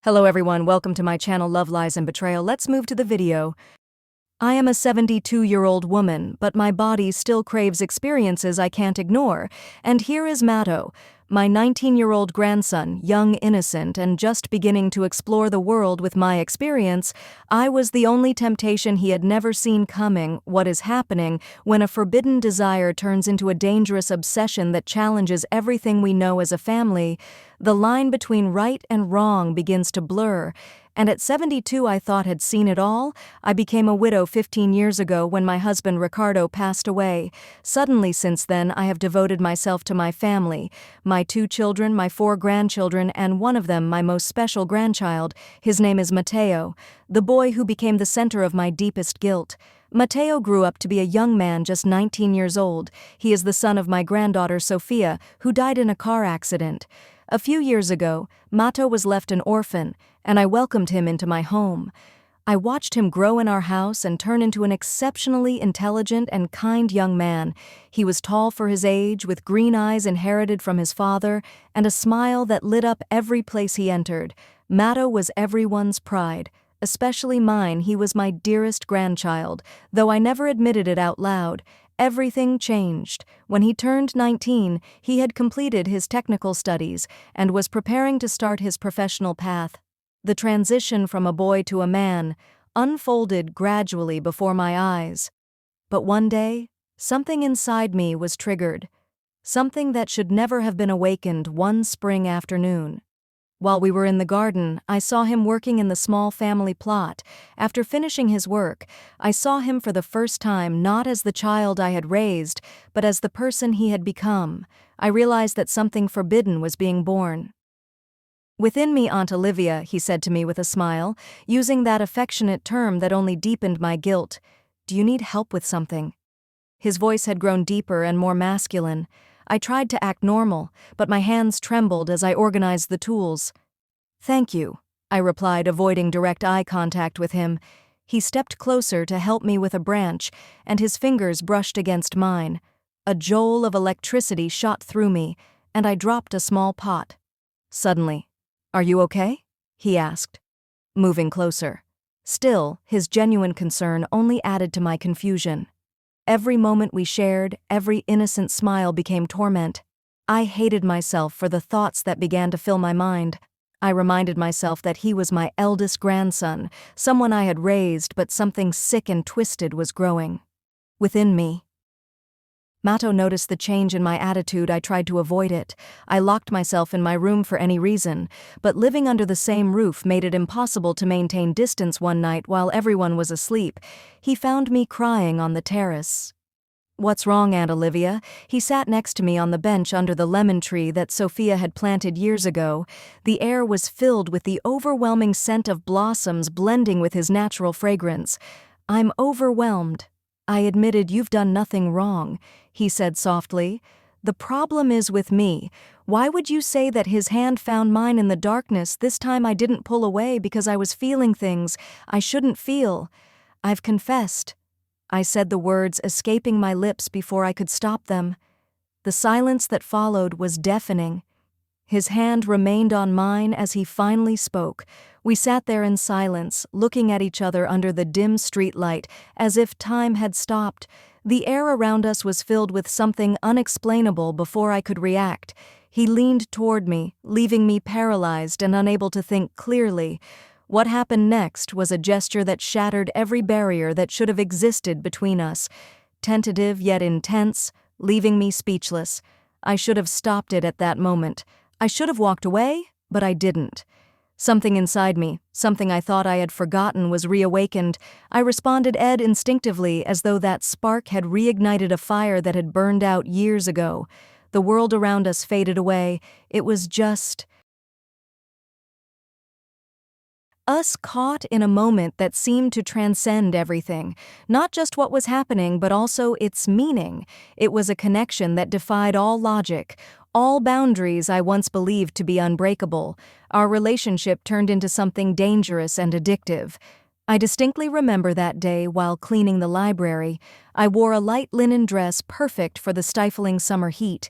Hello everyone, welcome to my channel Love, Lies, and Betrayal. Let's move to the video. I am a 72-year-old woman, but my body still craves experiences I can't ignore. And here is Matto, my 19-year-old grandson, young, innocent, and just beginning to explore the world with my experience. I was the only temptation he had never seen coming. What is happening when a forbidden desire turns into a dangerous obsession that challenges everything we know as a family? The line between right and wrong begins to blur. And at 72 I thought had seen it all. I became a widow 15 years ago when my husband Ricardo passed away. Suddenly since then I have devoted myself to my family, my 2 children, my 4 grandchildren, and one of them my most special grandchild. His name is Matteo, the boy who became the center of my deepest guilt. Matteo grew up to be a young man just 19 years old. He is the son of my granddaughter Sofia, who died in a car accident. A few years ago, Matto was left an orphan, and I welcomed him into my home. I watched him grow in our house and turn into an exceptionally intelligent and kind young man. He was tall for his age, with green eyes inherited from his father, and a smile that lit up every place he entered. Matto was everyone's pride, especially mine. He was my dearest grandchild, though I never admitted it out loud. Everything changed. When he turned 19, he had completed his technical studies and was preparing to start his professional path. The transition from a boy to a man unfolded gradually before my eyes. But one day, something inside me was triggered. Something that should never have been awakened one spring afternoon. While we were in the garden, I saw him working in the small family plot. After finishing his work, I saw him for the first time not as the child I had raised, but as the person he had become. I realized that something forbidden was being born. "Within me, Aunt Olivia," he said to me with a smile, using that affectionate term that only deepened my guilt. "Do you need help with something?" His voice had grown deeper and more masculine. I tried to act normal, but my hands trembled as I organized the tools. "Thank you," I replied, avoiding direct eye contact with him. He stepped closer to help me with a branch, and his fingers brushed against mine. A jolt of electricity shot through me, and I dropped a small pot. Suddenly, "Are you okay?" he asked, moving closer. Still, his genuine concern only added to my confusion. Every moment we shared, every innocent smile became torment. I hated myself for the thoughts that began to fill my mind. I reminded myself that he was my eldest grandson, someone I had raised, but something sick and twisted was growing within me. Matto noticed the change in my attitude. I tried to avoid it. I locked myself in my room for any reason, but living under the same roof made it impossible to maintain distance. One night while everyone was asleep, he found me crying on the terrace. "What's wrong, Aunt Olivia?" He sat next to me on the bench under the lemon tree that Sophia had planted years ago. The air was filled with the overwhelming scent of blossoms blending with his natural fragrance. "I'm overwhelmed." I admitted. "You've done nothing wrong," he said softly. "The problem is with me." Why would you say that? His hand found mine in the darkness. This time I didn't pull away because I was feeling things I shouldn't feel. "I've confessed." I said the words escaping my lips before I could stop them. The silence that followed was deafening. His hand remained on mine as he finally spoke. We sat there in silence, looking at each other under the dim streetlight, as if time had stopped. The air around us was filled with something unexplainable. Before I could react, he leaned toward me, leaving me paralyzed and unable to think clearly. What happened next was a gesture that shattered every barrier that should have existed between us. Tentative yet intense, leaving me speechless. I should have stopped it at that moment. I should have walked away, but I didn't. Something inside me, something I thought I had forgotten, was reawakened. I responded instinctively, as though that spark had reignited a fire that had burned out years ago. The world around us faded away. It was just us, caught in a moment that seemed to transcend everything. Not just what was happening, but also its meaning. It was a connection that defied all logic, all boundaries I once believed to be unbreakable. Our relationship turned into something dangerous and addictive. I distinctly remember that day while cleaning the library. I wore a light linen dress perfect for the stifling summer heat.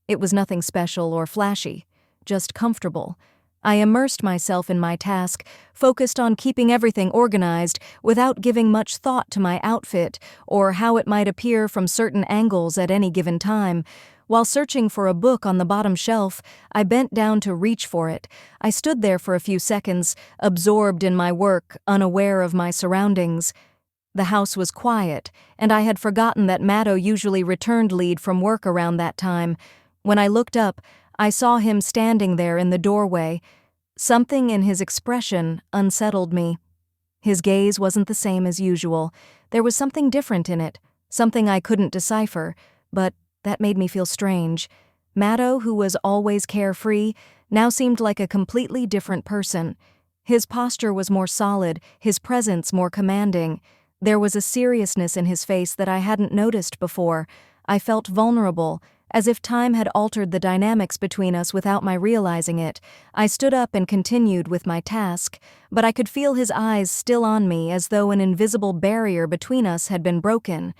It was nothing special or flashy, just comfortable. I immersed myself in my task, focused on keeping everything organized without giving much thought to my outfit or how it might appear from certain angles at any given time. While searching for a book on the bottom shelf, I bent down to reach for it. I stood there for a few seconds, absorbed in my work, unaware of my surroundings. The house was quiet, and I had forgotten that Matto usually returned late from work around that time. When I looked up, I saw him standing there in the doorway. Something in his expression unsettled me. His gaze wasn't the same as usual. There was something different in it, something I couldn't decipher, but that made me feel strange. Matto, who was always carefree, now seemed like a completely different person. His posture was more solid, his presence more commanding. There was a seriousness in his face that I hadn't noticed before. I felt vulnerable, as if time had altered the dynamics between us without my realizing it. I stood up and continued with my task, but I could feel his eyes still on me as though an invisible barrier between us had been broken.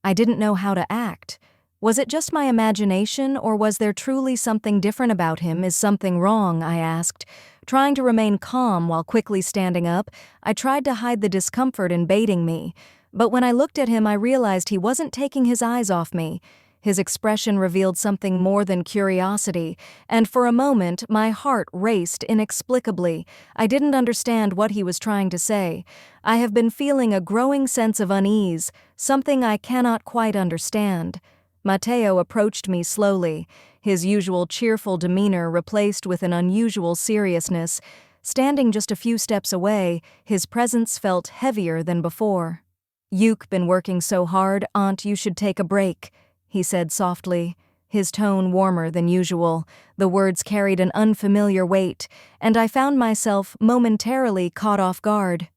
I didn't know how to act. Was it just my imagination, or was there truly something different about him? Is something wrong? I asked. Trying to remain calm while quickly standing up, I tried to hide the discomfort invading me. But when I looked at him, I realized he wasn't taking his eyes off me. His expression revealed something more than curiosity, and for a moment my heart raced inexplicably. I didn't understand what he was trying to say. I have been feeling a growing sense of unease, something I cannot quite understand. Matteo approached me slowly, his usual cheerful demeanor replaced with an unusual seriousness. Standing just a few steps away, his presence felt heavier than before. "You've been working so hard, Aunt, you should take a break," he said softly, his tone warmer than usual. The words carried an unfamiliar weight, and I found myself momentarily caught off guard.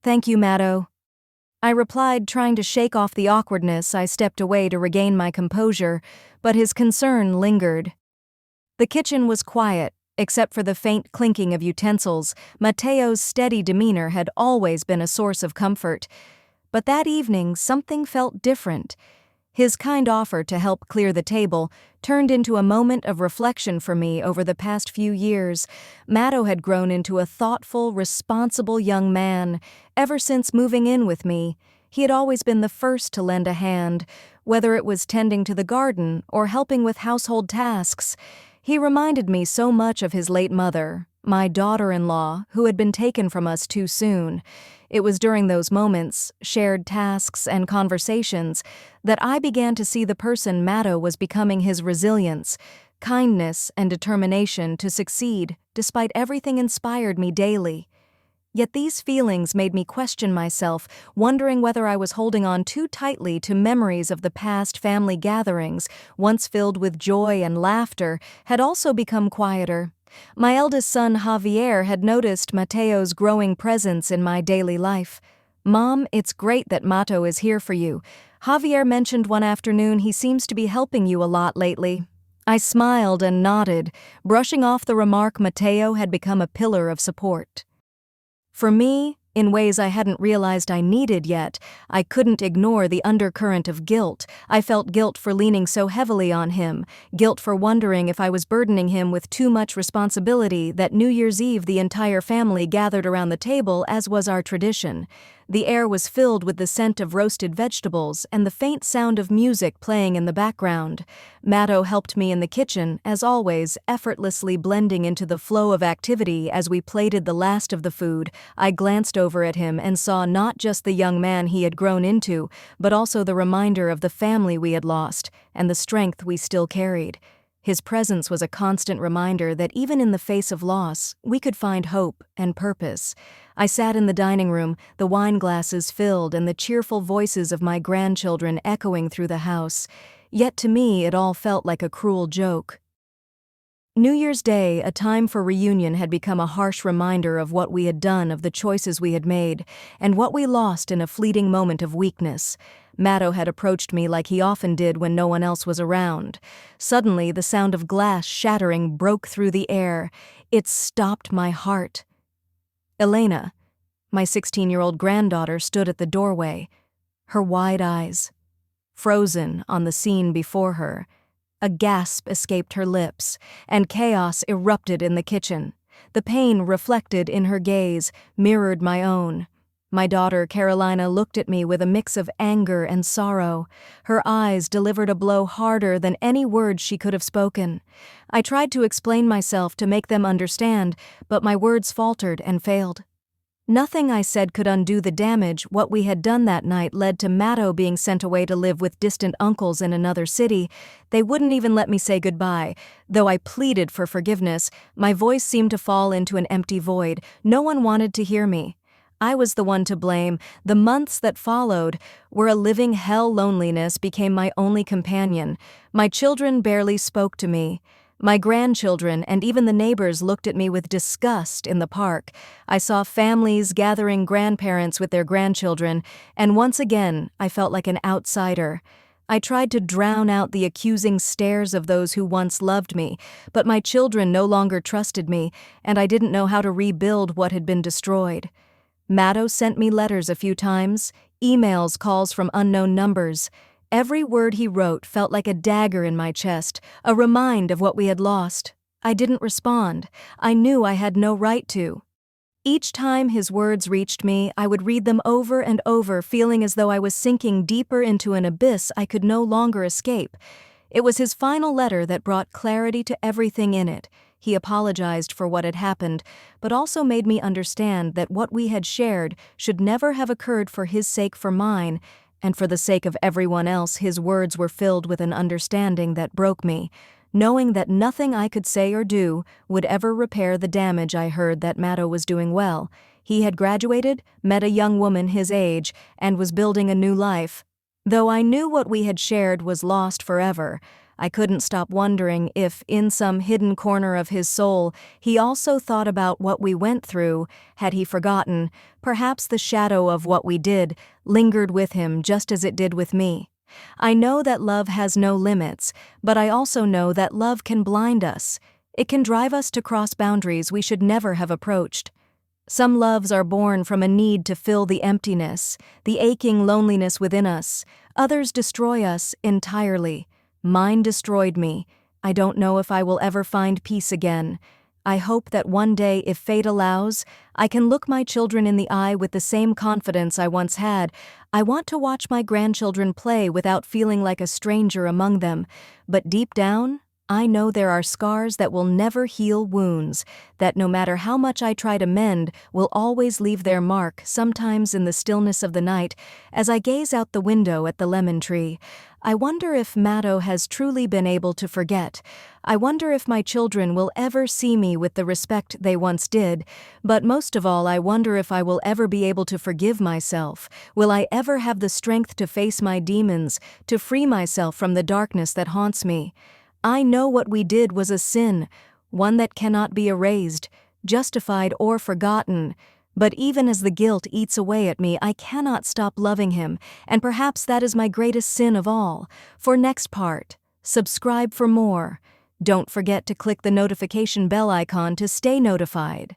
"Thank you, Matto," I replied, trying to shake off the awkwardness. I stepped away to regain my composure, but his concern lingered. The kitchen was quiet, except for the faint clinking of utensils. Matteo's steady demeanor had always been a source of comfort. But that evening, something felt different. His kind offer to help clear the table turned into a moment of reflection for me over the past few years. Matto had grown into a thoughtful, responsible young man. Ever since moving in with me, he had always been the first to lend a hand, whether it was tending to the garden or helping with household tasks. He reminded me so much of his late mother, my daughter-in-law, who had been taken from us too soon. It was during those moments, shared tasks and conversations, that I began to see the person Matto was becoming, his resilience, kindness, and determination to succeed despite everything inspired me daily. Yet these feelings made me question myself, wondering whether I was holding on too tightly to memories of the past. Family gatherings, once filled with joy and laughter, had also become quieter. My eldest son, Javier, had noticed Matteo's growing presence in my daily life. "Mom, it's great that Matto is here for you. Javier mentioned one afternoon he seems to be helping you a lot lately." I smiled and nodded, brushing off the remark. Matteo had become a pillar of support for me, in ways I hadn't realized I needed yet. I couldn't ignore the undercurrent of guilt. I felt guilt for leaning so heavily on him, guilt for wondering if I was burdening him with too much responsibility. That New Year's Eve, the entire family gathered around the table, as was our tradition. The air was filled with the scent of roasted vegetables and the faint sound of music playing in the background. Matto helped me in the kitchen, as always, effortlessly blending into the flow of activity. As we plated the last of the food, I glanced over at him and saw not just the young man he had grown into, but also the reminder of the family we had lost and the strength we still carried. His presence was a constant reminder that even in the face of loss, we could find hope and purpose. I sat in the dining room, the wine glasses filled and the cheerful voices of my grandchildren echoing through the house. Yet to me, it all felt like a cruel joke. New Year's Day, a time for reunion, had become a harsh reminder of what we had done, of the choices we had made, and what we lost in a fleeting moment of weakness. Matto had approached me like he often did when no one else was around. Suddenly, the sound of glass shattering broke through the air. It stopped my heart. Elena, my 16-year-old granddaughter, stood at the doorway, her wide eyes frozen on the scene before her. A gasp escaped her lips, and chaos erupted in the kitchen. The pain reflected in her gaze mirrored my own. My daughter, Carolina, looked at me with a mix of anger and sorrow. Her eyes delivered a blow harder than any words she could have spoken. I tried to explain myself to make them understand, but my words faltered and failed. Nothing I said could undo the damage. What we had done that night led to Matto being sent away to live with distant uncles in another city. They wouldn't even let me say goodbye. Though I pleaded for forgiveness, my voice seemed to fall into an empty void. No one wanted to hear me. I was the one to blame. The months that followed were a living hell. Loneliness became my only companion. My children barely spoke to me. My grandchildren and even the neighbors looked at me with disgust in the park. I saw families gathering grandparents with their grandchildren, and once again I felt like an outsider. I tried to drown out the accusing stares of those who once loved me, but my children no longer trusted me, and I didn't know how to rebuild what had been destroyed. Matto sent me letters a few times, emails, calls from unknown numbers. Every word he wrote felt like a dagger in my chest, a reminder of what we had lost. I didn't respond. I knew I had no right to. Each time his words reached me, I would read them over and over, feeling as though I was sinking deeper into an abyss I could no longer escape. It was his final letter that brought clarity to everything in it. He apologized for what had happened, but also made me understand that what we had shared should never have occurred for his sake, for mine, and for the sake of everyone else. His words were filled with an understanding that broke me, knowing that nothing I could say or do would ever repair the damage. I heard that Matto was doing well. He had graduated, met a young woman his age, and was building a new life. Though I knew what we had shared was lost forever, I couldn't stop wondering if, in some hidden corner of his soul, he also thought about what we went through. Had he forgotten? Perhaps the shadow of what we did lingered with him just as it did with me. I know that love has no limits, but I also know that love can blind us. It can drive us to cross boundaries we should never have approached. Some loves are born from a need to fill the emptiness, the aching loneliness within us. Others destroy us entirely. Mine destroyed me. I don't know if I will ever find peace again. I hope that one day, if fate allows, I can look my children in the eye with the same confidence I once had. I want to watch my grandchildren play without feeling like a stranger among them. But deep down, I know there are scars that will never heal, wounds that, no matter how much I try to mend, will always leave their mark. Sometimes in the stillness of the night, as I gaze out the window at the lemon tree, I wonder if Matto has truly been able to forget. I wonder if my children will ever see me with the respect they once did. But most of all, I wonder if I will ever be able to forgive myself. Will I ever have the strength to face my demons, to free myself from the darkness that haunts me? I know what we did was a sin, one that cannot be erased, justified, or forgotten. But even as the guilt eats away at me, I cannot stop loving him, and perhaps that is my greatest sin of all. For next part, subscribe for more. Don't forget to click the notification bell icon to stay notified.